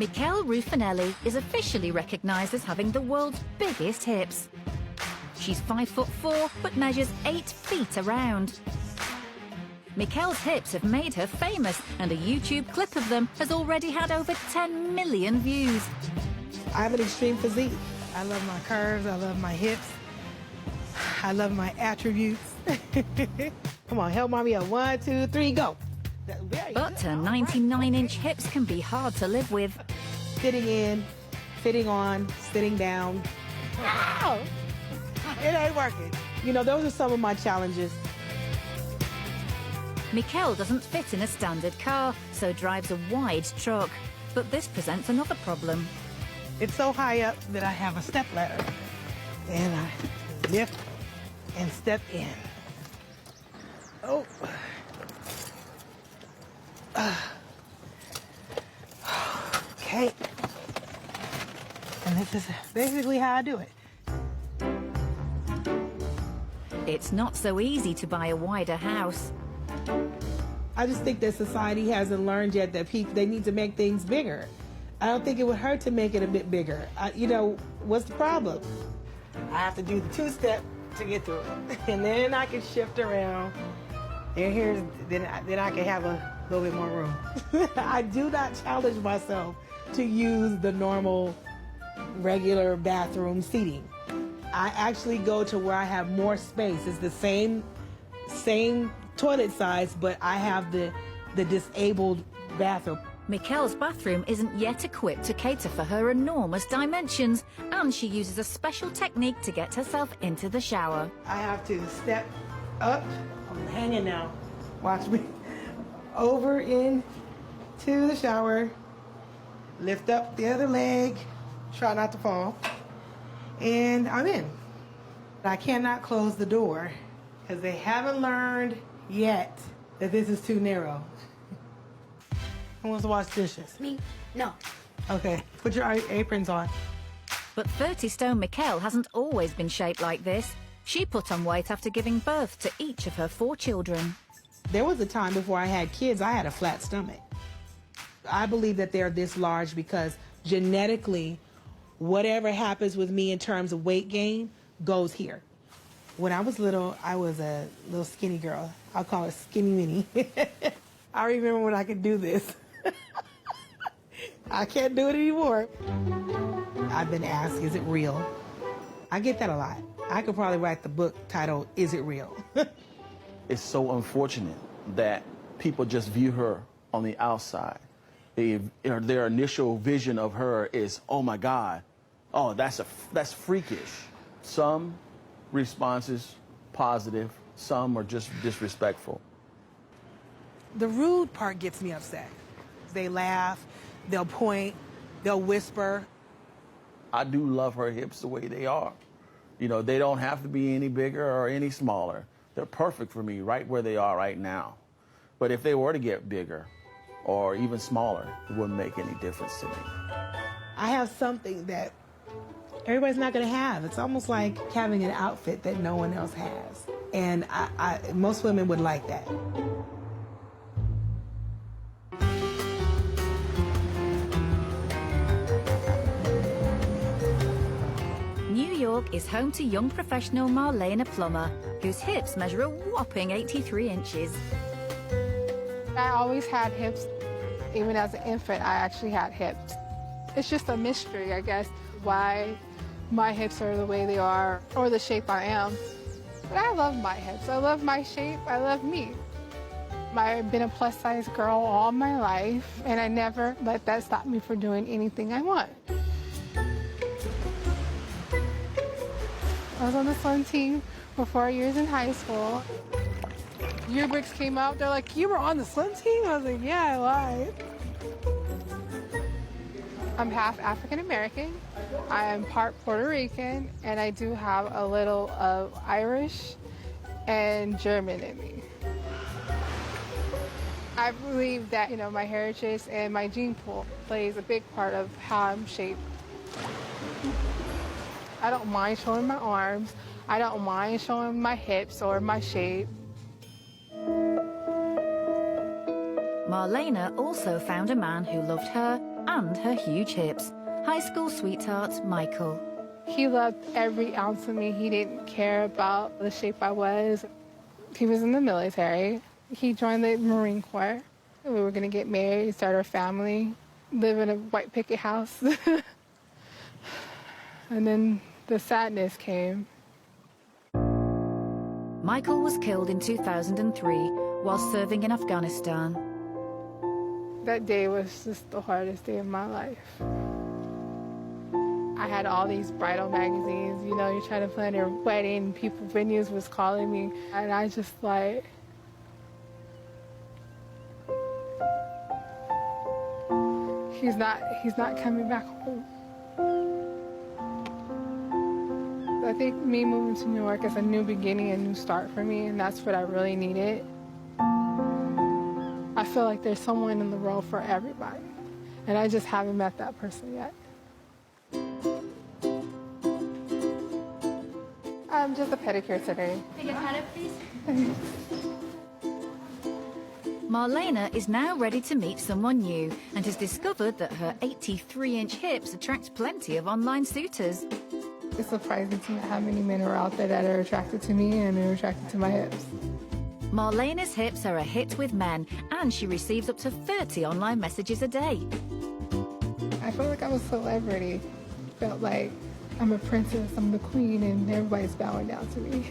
Michele Ruffinelli is officially recognised as having the world's biggest hips. She's 5'4", but measures 8 feet around. Michele's hips have made her famous, and a YouTube clip of them has already had over 10 million views. I have an extreme physique. I love my curves, I love my hips, I love my attributes. Come on, help mommy up. 1, 2, 3, go. But her 99-inch hips can be hard to live with. Sitting in, sitting on, sitting down. Ow! It ain't working. You know, those are some of my challenges. Michele doesn't fit in a standard car, so drives a wide truck. But this presents another problem. It's so high up that I have a step ladder. And I lift and step in. Oh. Okay. And this is basically how I do it. It's not so easy to buy a wider house. I just think that society hasn't learned yet that they need to make things bigger. I don't think it would hurt to make it a bit bigger. You know, what's the problem? I have to do the two-step to get through it. And then I can shift around. And then I can have a little bit more room. I do not challenge myself to use the normal, regular bathroom seating. I actually go to where I have more space. It's the same toilet size, but I have the disabled bathroom. Michele's bathroom isn't yet equipped to cater for her enormous dimensions, and she uses a special technique to get herself into the shower. I have to step up. I'm hanging now. Watch me. Over into the shower. Lift up the other leg. Try not to fall. And I'm in. I cannot close the door because they haven't learned yet that this is too narrow. Who wants to wash dishes? Me? No. Okay, put your aprons on. But 30-stone Michele hasn't always been shaped like this. She put on weight after giving birth to each of her 4 children. There was a time before I had kids, I had a flat stomach. I believe that they're this large because genetically, whatever happens with me in terms of weight gain goes here. When I was little, I was a little skinny girl. I'll call it skinny mini. I remember when I could do this. I can't do it anymore. I've been asked, is it real? I get that a lot. I could probably write the book titled, Is It Real? It's so unfortunate that people just view her on the outside. Their initial vision of her is, oh my God, oh, that's freakish. Some responses positive, some are just disrespectful. The rude part gets me upset. They laugh, they'll point, they'll whisper. I do love her hips the way they are. You know, they don't have to be any bigger or any smaller. They're perfect for me right where they are right now. But if they were to get bigger or even smaller, it wouldn't make any difference to me. I have something that everybody's not going to have. It's almost like having an outfit that no one else has. And most women would like that. New York is home to young professional Marlena Plummer, whose hips measure a whopping 83 inches. I always had hips. Even as an infant, I actually had hips. It's just a mystery, I guess, why my hips are the way they are or the shape I am. But I love my hips. I love my shape. I love me. I've been a plus-size girl all my life, and I never let that stop me from doing anything I want. I was on the swim team for 4 years in high school. Yearbooks came out, they're like, you were on the swim team? I was like, yeah, I lied. I'm half African American, I am part Puerto Rican, and I do have a little of Irish and German in me. I believe that, you know, my heritage and my gene pool plays a big part of how I'm shaped. I don't mind showing my arms. I don't mind showing my hips or my shape. Marlena also found a man who loved her and her huge hips. High school sweetheart Michael. He loved every ounce of me. He didn't care about the shape I was. He was in the military. He joined the Marine Corps. We were going to get married, start our family, live in a white picket house. And then the sadness came. Michael was killed in 2003 while serving in Afghanistan. That day was just the hardest day of my life. I had all these bridal magazines, you know, you're trying to plan your wedding, people, venues was calling me, and I just like, he's not coming back home. I think me moving to New York is a new beginning, a new start for me, and that's what I really needed. I feel like there's someone in the world for everybody, and I just haven't met that person yet. I'm just a pedicure today. Take a credit, please. Marlena is now ready to meet someone new and has discovered that her 83-inch hips attract plenty of online suitors. It's surprising to me how many men are out there that are attracted to me and are attracted to my hips. Marlena's hips are a hit with men, and she receives up to 30 online messages a day. I feel like I'm a celebrity. Felt like I'm a princess, I'm the queen, and everybody's bowing down to me.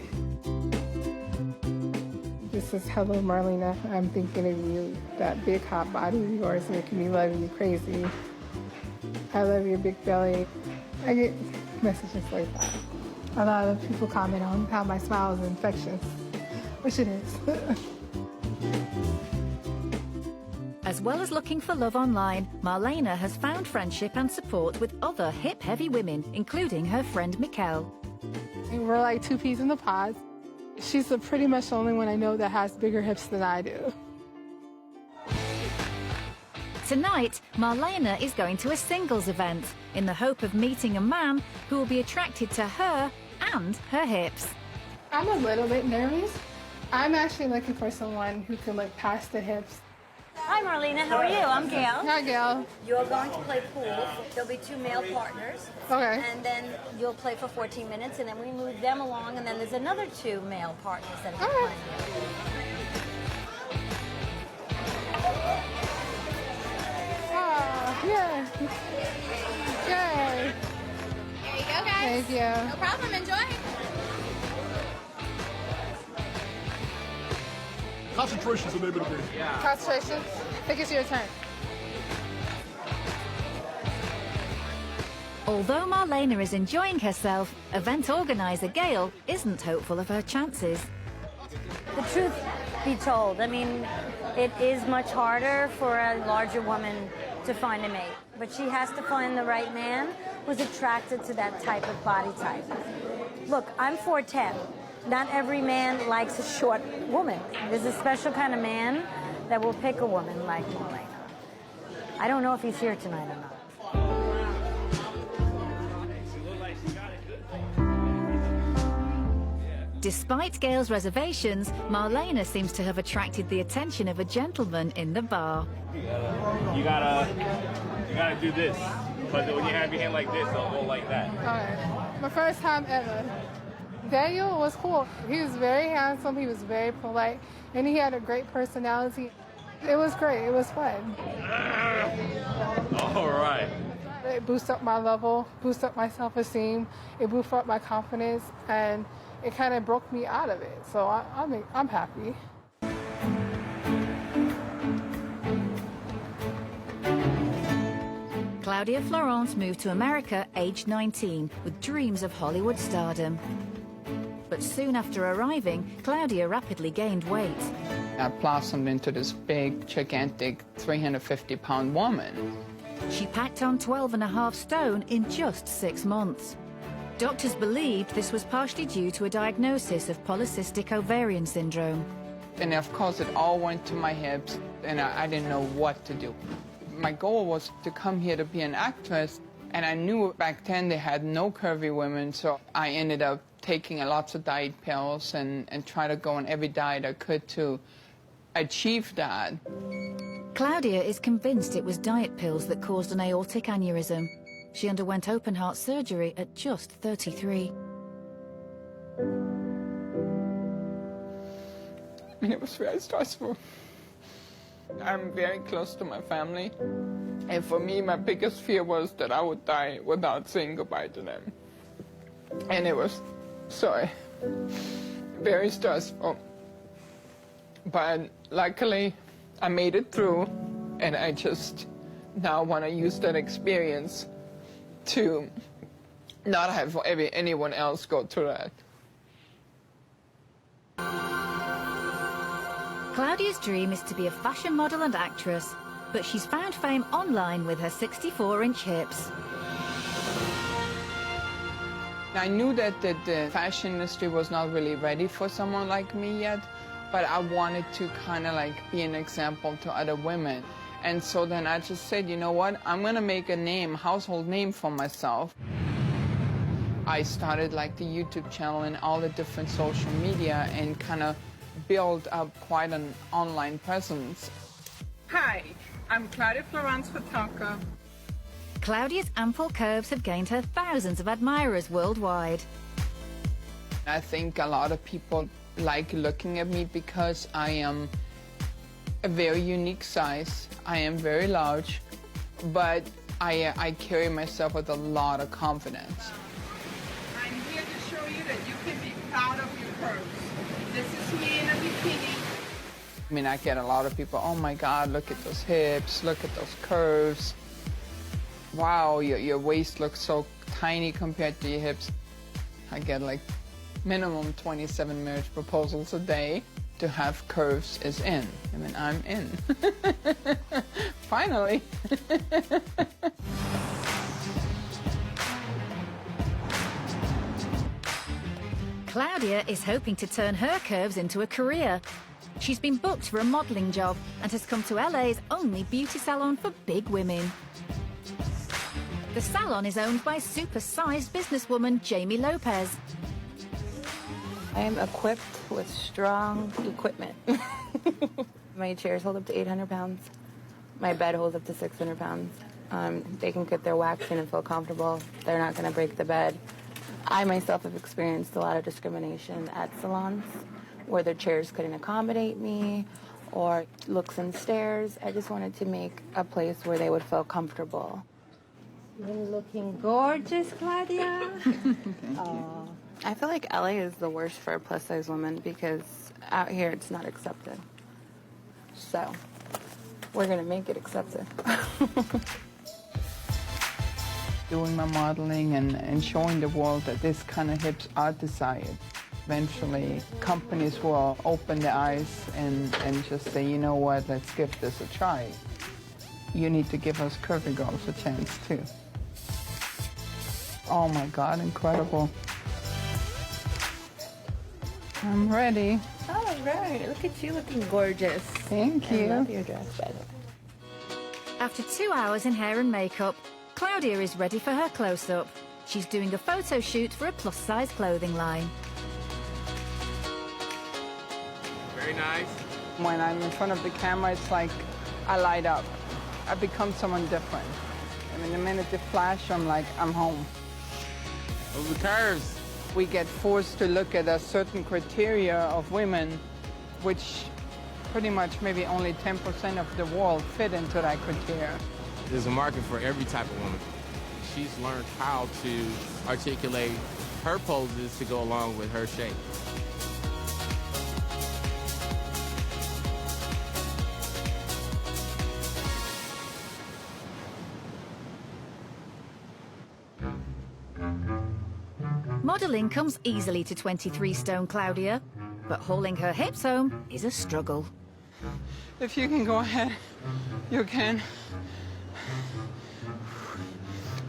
This is hello, Marlena. I'm thinking of you. That big hot body of yours making me love you crazy. I love your big belly. I get messages like that. A lot of people comment on how my smile is infectious, which it is. As well as looking for love online, Marlena has found friendship and support with other hip-heavy women, including her friend Mikkel. We're like two peas in the pod. She's pretty much the only one I know that has bigger hips than I do. Tonight, Marlena is going to a singles event in the hope of meeting a man who will be attracted to her and her hips. I'm a little bit nervous. I'm actually looking for someone who can look past the hips. Hi, Marlena. How are you? I'm Gail. Hi, Gail. You're going to play pool. There'll be 2 male partners. Okay. And then you'll play for 14 minutes, and then we move them along, and then there's another 2 male partners that are All right. playing. Oh, yeah. Yay. There you go, guys. Thank you. No problem. Enjoy. Concentration's the name of the game. Concentration. I think it's your turn. Although Marlena is enjoying herself, event organizer Gail isn't hopeful of her chances. The truth be told, I mean, it is much harder for a larger woman to find a mate. But she has to find the right man who's attracted to that type of body type. Look, I'm 4'10". Not every man likes a short woman. There's a special kind of man that will pick a woman like Marlena. I don't know if he's here tonight or not. Despite Gail's reservations, Marlena seems to have attracted the attention of a gentleman in the bar. You gotta do this. Because when you have your hand like this, it'll go like that. All right. My first time ever. Daniel was cool. He was very handsome. He was very polite. And he had a great personality. It was great. It was fun. All right. It boosted up my level, boosted up my self-esteem. It boosted up my confidence. And it kind of broke me out of it. So I'm happy. Claudia Florence moved to America aged 19 with dreams of Hollywood stardom. But soon after arriving, Claudia rapidly gained weight. I blossomed into this big, gigantic, 350-pound woman. She packed on 12.5 stone in just 6 months. Doctors believed this was partially due to a diagnosis of polycystic ovarian syndrome. And of course, it all went to my hips, and I didn't know what to do. My goal was to come here to be an actress, and I knew back then they had no curvy women, so I ended up taking lots of diet pills and try to go on every diet I could to achieve that. Claudia is convinced it was diet pills that caused an aortic aneurysm. She underwent open heart surgery at just 33. And it was very stressful. I'm very close to my family. And for me, my biggest fear was that I would die without saying goodbye to them. And it was, very stressful. But luckily, I made it through. And I just now want to use that experience to not have anyone else go through that. Claudia's dream is to be a fashion model and actress, but she's found fame online with her 64-inch hips. I knew that the fashion industry was not really ready for someone like me yet, but I wanted to kind of like be an example to other women. And so then I just said, you know what, I'm gonna make a name, household name for myself. I started like the YouTube channel and all the different social media and kind of build up quite an online presence. Hi, I'm Claudia Florence Fataka. Claudia's ample curves have gained her thousands of admirers worldwide. I think a lot of people like looking at me because I am a very unique size. I am very large, but I carry myself with a lot of confidence. I'm here to show you that you can be proud of your curves. This is me in a bikini. I mean, I get a lot of people, oh my God, look at those hips, look at those curves. Wow, your waist looks so tiny compared to your hips. I get like minimum 27 marriage proposals a day. To have curves is in. I mean, I'm in. Finally. Claudia is hoping to turn her curves into a career. She's been booked for a modelling job and has come to LA's only beauty salon for big women. The salon is owned by super-sized businesswoman Jamie Lopez. I am equipped with strong equipment. My chairs hold up to 800 pounds. My bed holds up to 600 pounds. They can get their wax in and feel comfortable. They're not going to break the bed. I myself have experienced a lot of discrimination at salons where their chairs couldn't accommodate me or looks and stares. I just wanted to make a place where they would feel comfortable. You're looking gorgeous, Claudia. I feel like LA is the worst for plus-size women because out here it's not accepted. So we're going to make it accepted. Doing my modeling and showing the world that this kind of hips are desired. Eventually, companies will open their eyes and just say, you know what, let's give this a try. You need to give us curvy girls a chance, too. Oh, my God, incredible. I'm ready. All right, look at you looking gorgeous. Thank you. I love your dress, by the way. After 2 hours in hair and makeup, Claudia is ready for her close-up. She's doing a photo shoot for a plus-size clothing line. Very nice. When I'm in front of the camera, it's like I light up. I become someone different. I mean, the minute they flash, I'm like, I'm home. Those are curves. We get forced to look at a certain criteria of women, which pretty much maybe only 10% of the world fit into that criteria. There's a market for every type of woman. She's learned how to articulate her poses to go along with her shape. Modelling comes easily to 23-stone Claudia, but hauling her hips home is a struggle. If you can go ahead, you can.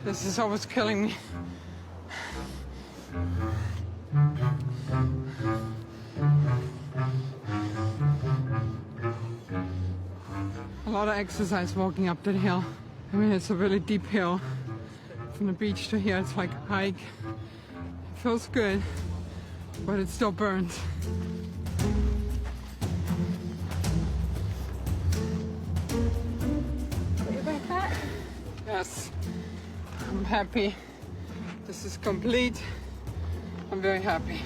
This is always killing me. A lot of exercise walking up that hill. I mean, it's a really deep hill. From the beach to here, it's like a hike. It feels good, but it still burns. Yes, I'm happy. This is complete. I'm very happy.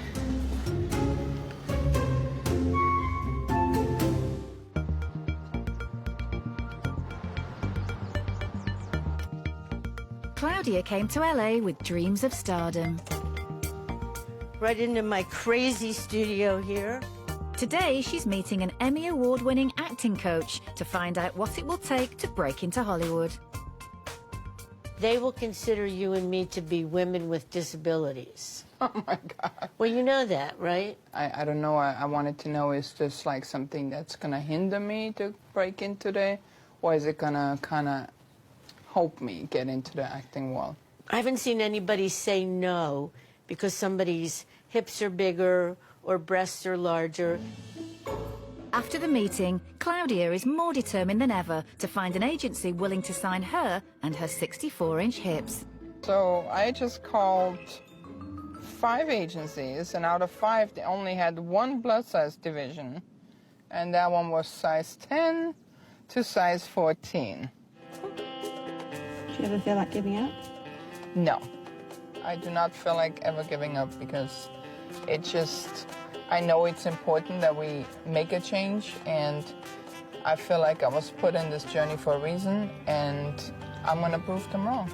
Claudia came to LA with dreams of stardom. Right into my crazy studio here. Today, she's meeting an Emmy Award-winning acting coach to find out what it will take to break into Hollywood. They will consider you and me to be women with disabilities. Oh my God. Well, you know that, right? I don't know. I wanted to know, is this like something that's going to hinder me to break into there? Or is it going to kind of help me get into the acting world? I haven't seen anybody say no because somebody's hips are bigger or breasts are larger. After the meeting, Claudia is more determined than ever to find an agency willing to sign her and her 64-inch hips. So I just called 5 agencies, and out of 5, they only had one plus size division. And that one was size 10 to size 14. Do you ever feel like giving up? No. I do not feel like ever giving up because it just, I know it's important that we make a change, and I feel like I was put in this journey for a reason, and I'm going to prove them wrong.